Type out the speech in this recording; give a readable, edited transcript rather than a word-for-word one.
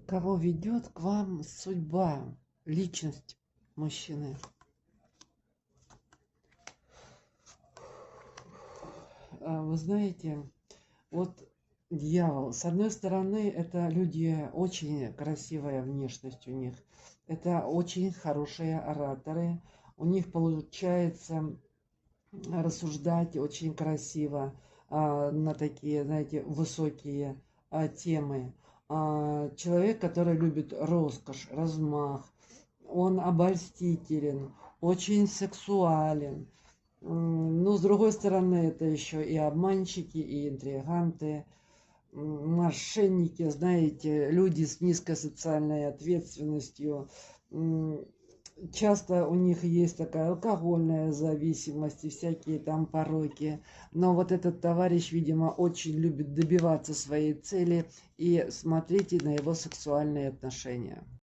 Кого ведет к вам судьба, личность мужчины? Вы знаете, вот дьявол. С одной стороны, это люди, очень красивая внешность у них. Это очень хорошие ораторы. У них получается рассуждать очень красиво на такие, знаете, высокие темы. Человек, который любит роскошь, размах, он обольстителен, очень сексуален. Но с другой стороны, это еще и обманщики, и интриганты, мошенники, знаете, люди с низкой социальной ответственностью. Часто у них есть такая алкогольная зависимость и всякие там пороки. Но вот этот товарищ, видимо, очень любит добиваться своей цели. И смотрите на его сексуальные отношения.